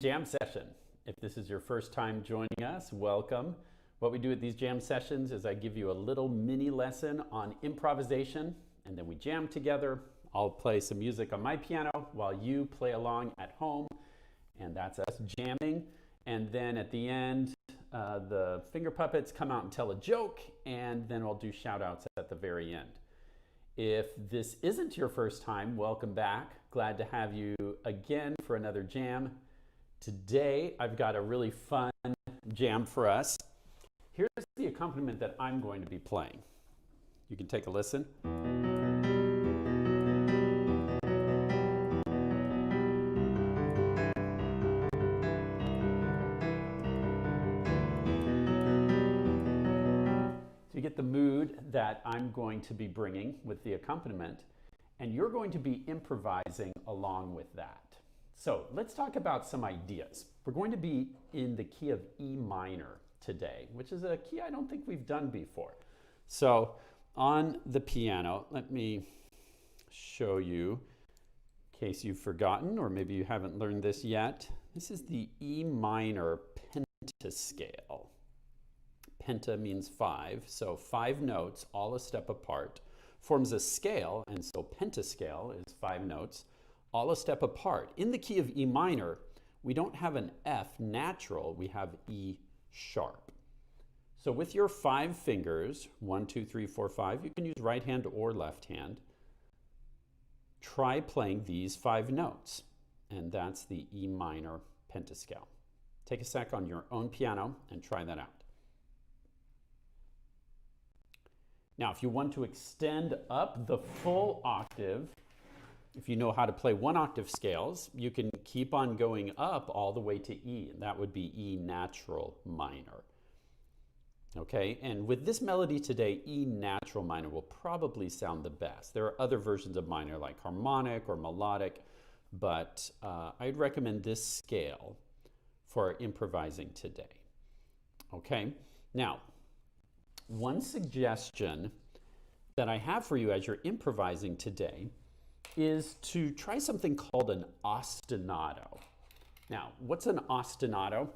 Jam session. If this is your first time joining us, welcome. What we do at these jam sessions is I give you a little mini lesson on improvisation, and then we jam together. I'll play some music on my piano while you play along at home, and that's us jamming. And then at the end, the finger puppets come out and tell a joke, and then I'll do shout outs at the very end. If this isn't your first time, welcome back. Glad to have you again for another jam. Today, I've got a really fun jam for us. Here's the accompaniment that I'm going to be playing. You can take a listen. So you get the mood that I'm going to be bringing with the accompaniment, and you're going to be improvising along with that. So let's talk about some ideas. We're going to be in the key of E minor today, which is a key I don't think we've done before. So on the piano, let me show you, in case you've forgotten, or maybe you haven't learned this yet. This is the E minor pentascale. Penta means 5, so 5 notes, all a step apart, forms a scale, and so pentascale is 5 notes, all a step apart. In the key of E minor, we don't have an F natural, we have E sharp. So with your 5 fingers, 1, 2, 3, 4, 5, you can use right hand or left hand. Try playing these 5 notes, and that's the E minor pentascale. Take a sec on your own piano and try that out. Now, if you want to extend up the full octave, if you know how to play 1 octave scales, you can keep on going up all the way to E, and that would be E natural minor. Okay, and with this melody today, E natural minor will probably sound the best. There are other versions of minor like harmonic or melodic, but I'd recommend this scale for improvising today. Okay, now, one suggestion that I have for you as you're improvising today is to try something called an ostinato. Now, what's an ostinato?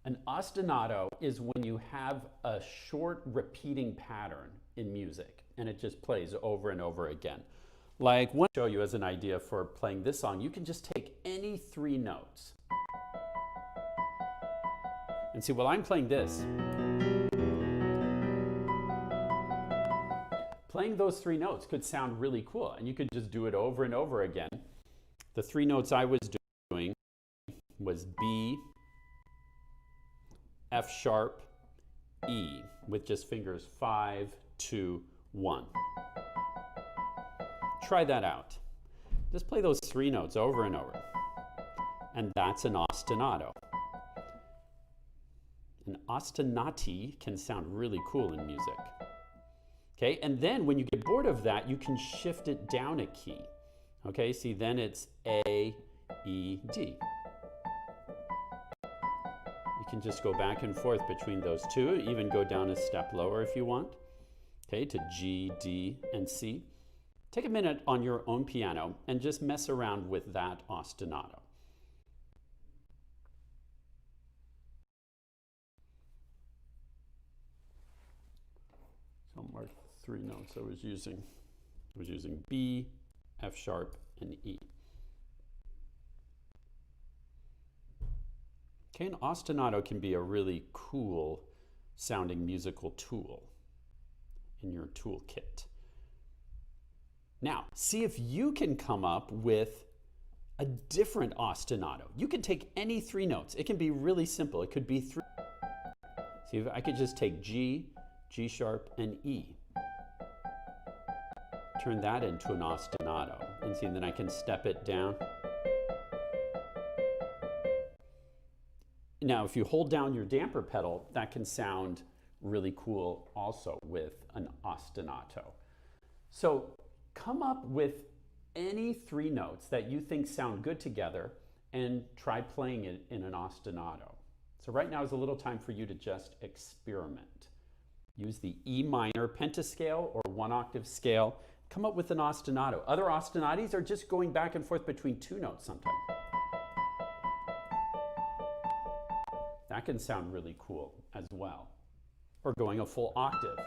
An ostinato is when you have a short repeating pattern in music and it just plays over and over again. Like, one show you as an idea for playing this song, you can just take any 3 notes. And see, while I'm playing this, playing those 3 notes could sound really cool, and you could just do it over and over again. The 3 notes I was doing was B, F sharp, E, with just fingers 5, 2, 1. Try that out. Just play those 3 notes over and over, and that's an ostinato. An ostinati can sound really cool in music. Okay, and then when you get bored of that, you can shift it down a key. Okay, see, then it's A, E, D. You can just go back and forth between those 2, even go down a step lower if you want. Okay, to G, D, and C. Take a minute on your own piano and just mess around with that ostinato. So mark 3 notes I was using. I was using B, F sharp, and E. Okay, an ostinato can be a really cool sounding musical tool in your toolkit. Now, see if you can come up with a different ostinato. You can take any 3 notes. It can be really simple. It could be 3. See if I could just take G, G sharp, and E. Turn that into an ostinato. And see, then I can step it down. Now, if you hold down your damper pedal, that can sound really cool also with an ostinato. So come up with any 3 notes that you think sound good together and try playing it in an ostinato. So right now is a little time for you to just experiment. Use the E minor pentascale or 1 octave scale come up with an ostinato. Other ostinatis are just going back and forth between two notes sometimes. That can sound really cool as well. Or going a full octave.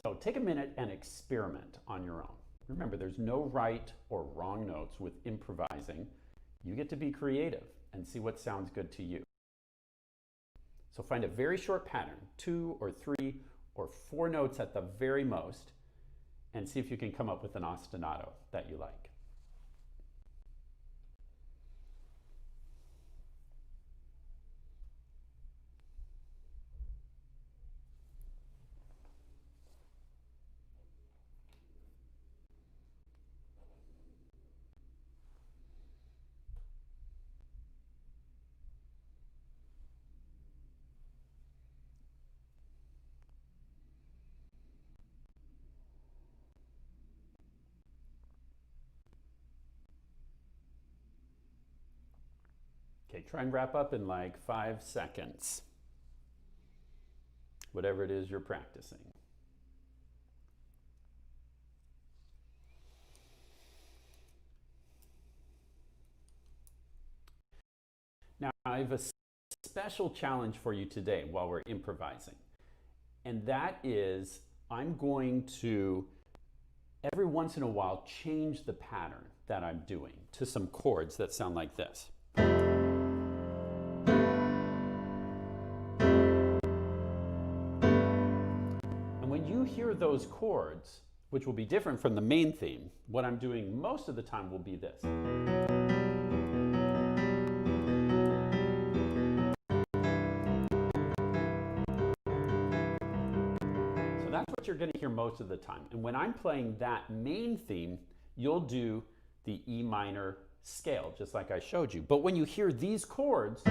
So take a minute and experiment on your own. Remember, there's no right or wrong notes with improvising. You get to be creative and see what sounds good to you. So find a very short pattern, 2 or 3 or 4 notes at the very most, and see if you can come up with an ostinato that you like. Okay, try and wrap up in like 5 seconds. Whatever it is you're practicing. Now, I have a special challenge for you today while we're improvising. And that is, I'm going to, every once in a while, change the pattern that I'm doing to some chords that sound like this. And when you hear those chords, which will be different from the main theme, what I'm doing most of the time will be this. That's what you're going to hear most of the time. And when I'm playing that main theme, you'll do the E minor scale, just like I showed you. But when you hear these chords,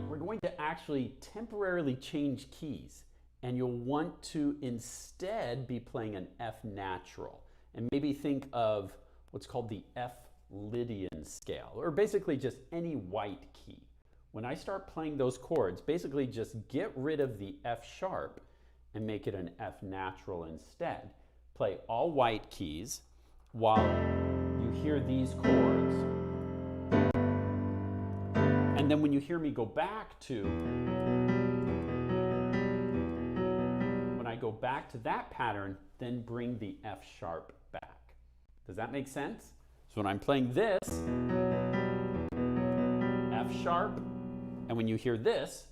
we're going to actually temporarily change keys. And you'll want to instead be playing an F natural. And maybe think of what's called the F Lydian scale, or basically just any white key. When I start playing those chords, basically just get rid of the F sharp and make it an F natural instead. Play all white keys while you hear these chords. And then when you hear me go back to, when I go back to that pattern, then bring the F sharp back. Does that make sense? So when I'm playing this, F sharp, and when you hear this,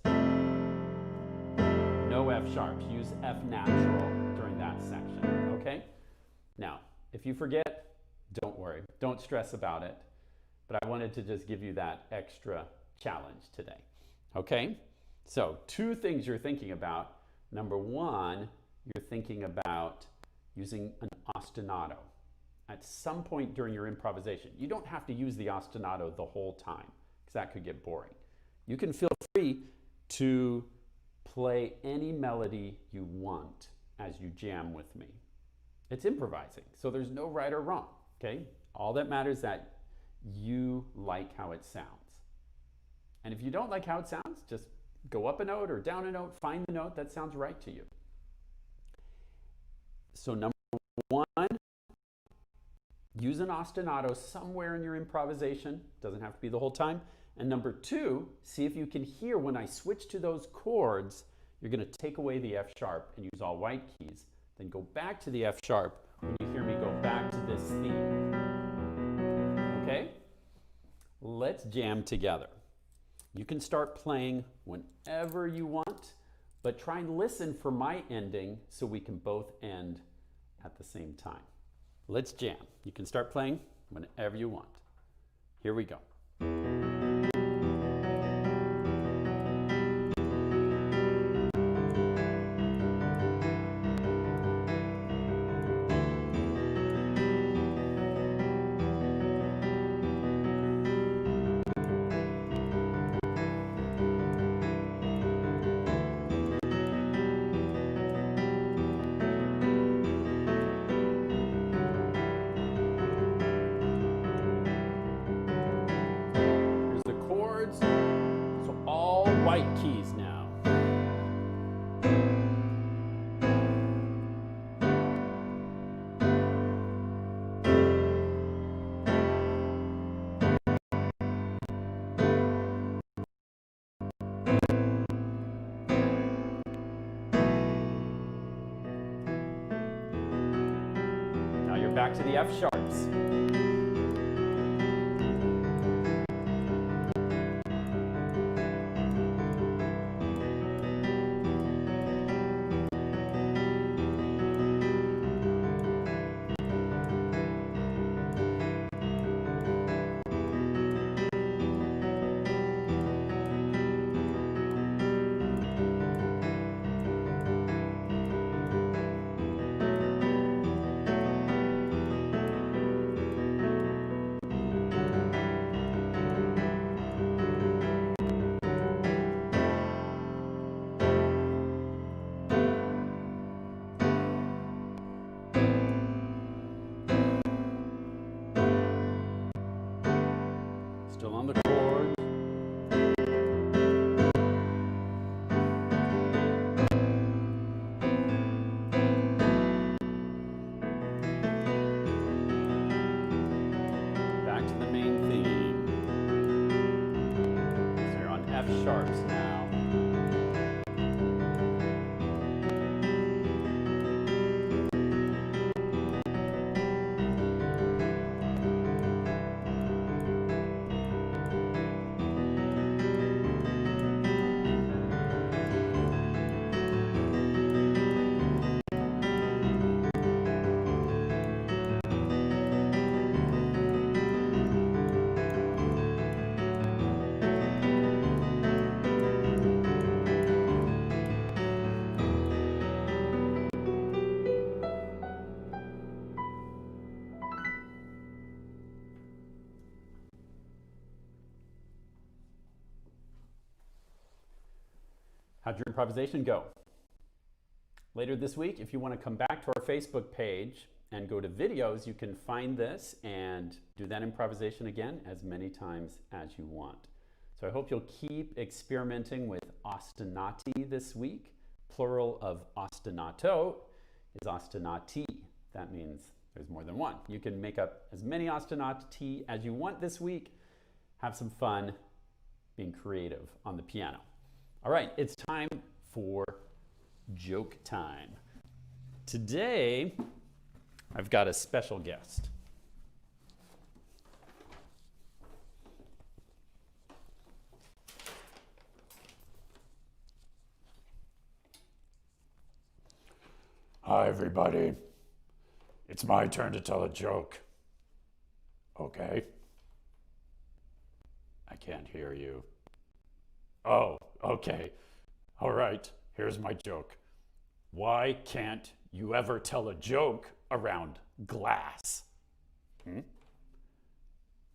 no F sharps. Use F natural during that section, okay? Now, if you forget, don't worry. Don't stress about it. But I wanted to just give you that extra challenge today, okay? So, 2 things you're thinking about. Number 1, you're thinking about using an ostinato at some point during your improvisation. You don't have to use the ostinato the whole time, because that could get boring. You can feel free to play any melody you want as you jam with me. It's improvising, so there's no right or wrong, okay? All that matters is that you like how it sounds. And if you don't like how it sounds, just go up a note or down a note, find the note that sounds right to you. So number 1, use an ostinato somewhere in your improvisation. Doesn't have to be the whole time. And number 2, see if you can hear when I switch to those chords, you're going to take away the F sharp and use all white keys. Then go back to the F sharp when you hear me go back to this theme. Okay? Let's jam together. You can start playing whenever you want, but try and listen for my ending so we can both end at the same time. Let's jam. You can start playing whenever you want. Here we go. right keys now. Now you're back to the F sharps. Still on the chord. Back to the main theme. So you're on F sharps now. How'd your improvisation go? Later this week, if you want to come back to our Facebook page and go to videos, you can find this and do that improvisation again as many times as you want. So I hope you'll keep experimenting with ostinati this week. Plural of ostinato is ostinati. That means there's more than one. You can make up as many ostinati as you want this week. Have some fun being creative on the piano. All right, it's time for joke time. Today, I've got a special guest. Hi, everybody. It's my turn to tell a joke. Okay? I can't hear you. Oh, okay. All right, here's my joke. Why can't you ever tell a joke around glass?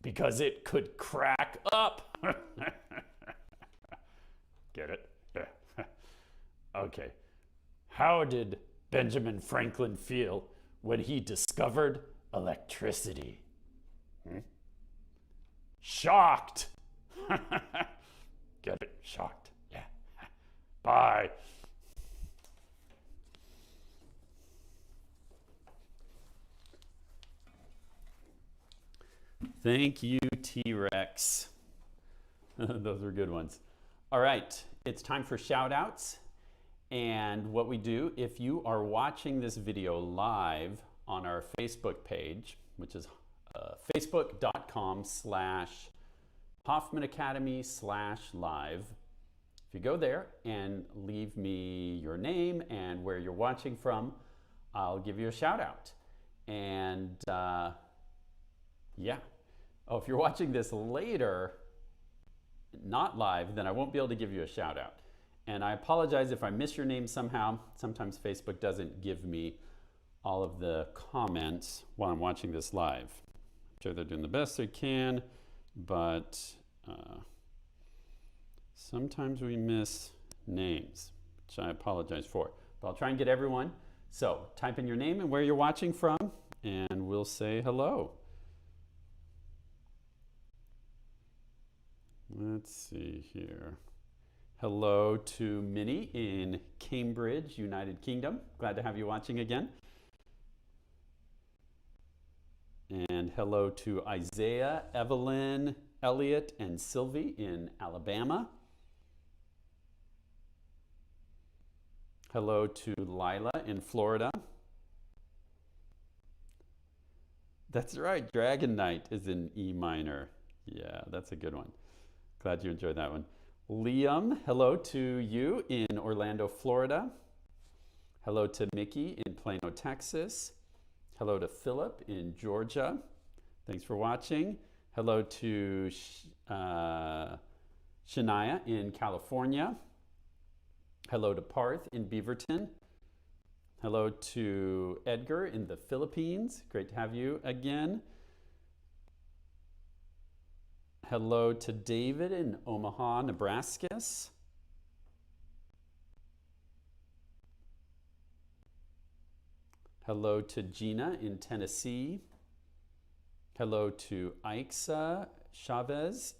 Because it could crack up. Get it? Yeah. Okay. How did Benjamin Franklin feel when he discovered electricity? Shocked. Get it? Shocked. Yeah. Bye. Thank you, T-Rex. Those were good ones. All right, it's time for shout outs. And what we do, if you are watching this video live on our Facebook page, which is facebook.com/Hoffman Academy/live. If you go there and leave me your name and where you're watching from, I'll give you a shout out. And yeah. Oh, if you're watching this later, not live, then I won't be able to give you a shout out. And I apologize if I miss your name somehow. Sometimes Facebook doesn't give me all of the comments while I'm watching this live. I'm sure they're doing the best they can, but sometimes we miss names, which I apologize for. But I'll try and get everyone. So type in your name and where you're watching from, and we'll say hello. Let's see here. Hello to Minnie in Cambridge, United Kingdom. Glad to have you watching again. And hello to Isaiah, Evelyn, Elliot, and Sylvie in Alabama. Hello to Lila in Florida. That's right, Dragon Knight is in E minor. Yeah, that's a good one. Glad you enjoyed that one. Liam, hello to you in Orlando, Florida. Hello to Mickey in Plano, Texas. Hello to Philip in Georgia. Thanks for watching. Hello to Shania in California. Hello to Parth in Beaverton. Hello to Edgar in the Philippines. Great to have you again. Hello to David in Omaha, Nebraska. Hello to Gina in Tennessee. Hello to Aixa Chavez.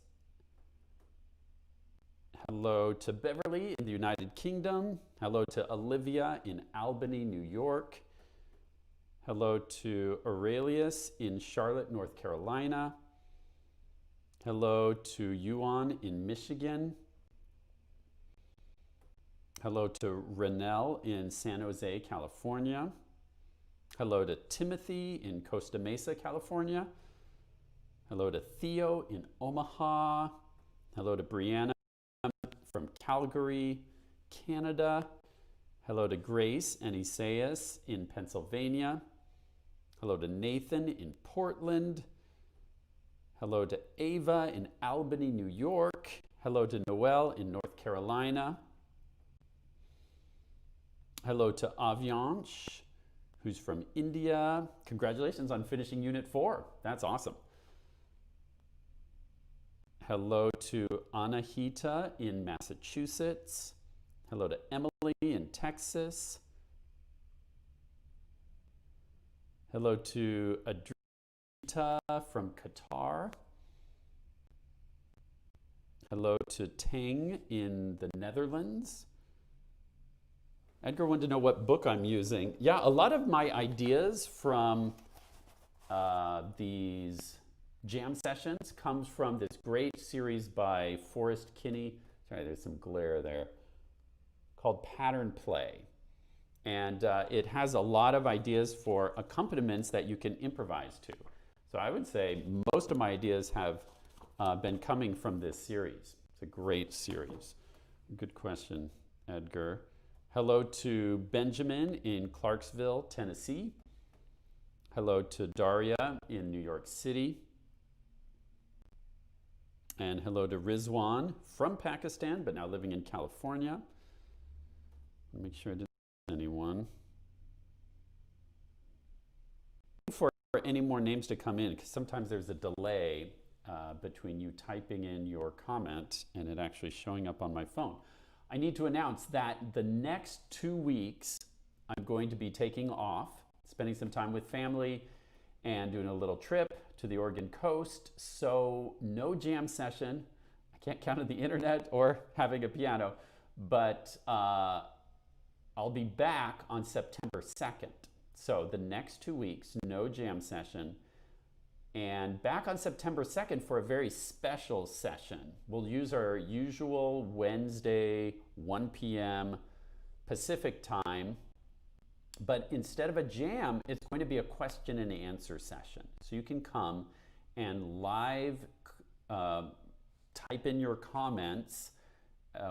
Hello to Beverly in the United Kingdom. Hello to Olivia in Albany, New York. Hello to Aurelius in Charlotte, North Carolina. Hello to Yuan in Michigan. Hello to Renelle in San Jose, California. Hello to Timothy in Costa Mesa, California. Hello to Theo in Omaha. Hello to Brianna from Calgary, Canada. Hello to Grace and Isaias in Pennsylvania. Hello to Nathan in Portland. Hello to Ava in Albany, New York. Hello to Noel in North Carolina. Hello to Avianche, who's from India. Congratulations on finishing Unit 4. That's awesome. Hello to Anahita in Massachusetts. Hello to Emily in Texas. Hello to Adrita from Qatar. Hello to Tang in the Netherlands. Edgar wanted to know what book I'm using. Yeah, a lot of my ideas from these jam sessions comes from this great series by Forrest Kinney. Sorry, there's some glare there. Called Pattern Play. And it has a lot of ideas for accompaniments that you can improvise to. So I would say most of my ideas have been coming from this series. It's a great series. Good question, Edgar. Hello to Benjamin in Clarksville, Tennessee. Hello to Daria in New York City. And hello to Rizwan from Pakistan, but now living in California. Make sure I didn't miss anyone. For any more names to come in, because sometimes there's a delay between you typing in your comment and it actually showing up on my phone. I need to announce that the next 2 weeks I'm going to be taking off, spending some time with family and doing a little trip to the Oregon coast. So no jam session. I can't count on the internet or having a piano, but I'll be back on September 2nd. So the next 2 weeks, no jam session. And back on September 2nd for a very special session. We'll use our usual Wednesday, 1 p.m. Pacific time. But instead of a jam, it's going to be a question and answer session. So you can come and live type in your comments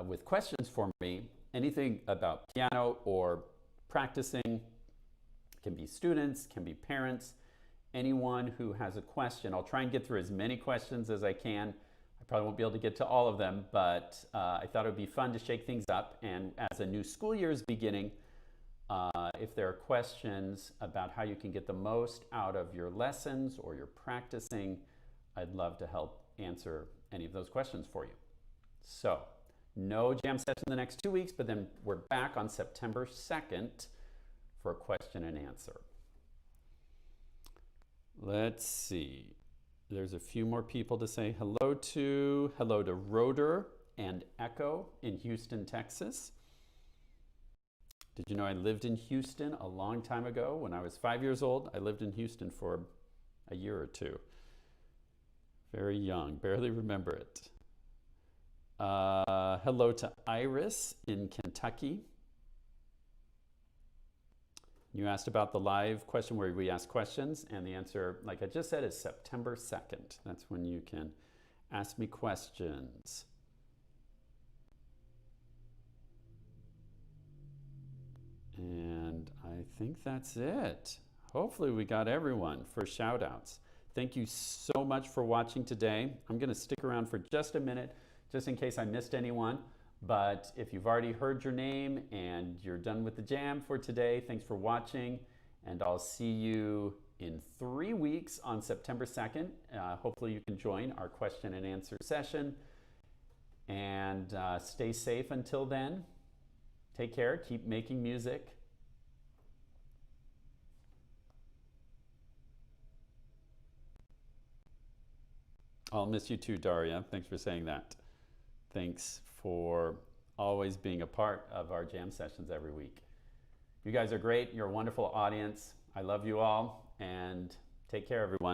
with questions for me. Anything about piano or practicing. It can be students, can be parents. Anyone who has a question. I'll try and get through as many questions as I can. I probably won't be able to get to all of them, but I thought it would be fun to shake things up. And as a new school year is beginning, if there are questions about how you can get the most out of your lessons or your practicing, I'd love to help answer any of those questions for you. So, no jam session the next 2 weeks, but then we're back on September 2nd for a question and answer. Let's see. There's a few more people to say hello to. Hello to Roder and Echo in Houston, Texas. Did you know I lived in Houston a long time ago? When I was 5 years old, I lived in Houston for a year or two. Very young, barely remember it. Hello to Iris in Kentucky. You asked about the live question where we ask questions, and the answer, like I just said, is September 2nd. That's when you can ask me questions. And I think that's it. Hopefully we got everyone for shout outs. Thank you so much for watching today. I'm going to stick around for just a minute, just in case I missed anyone. But if you've already heard your name and you're done with the jam for today, thanks for watching. And I'll see you in 3 weeks on September 2nd. Hopefully you can join our question and answer session. And stay safe until then. Take care. Keep making music. I'll miss you too, Daria. Thanks for saying that. Thanks for always being a part of our jam sessions every week. You guys are great. You're a wonderful audience. I love you all, and take care, everyone.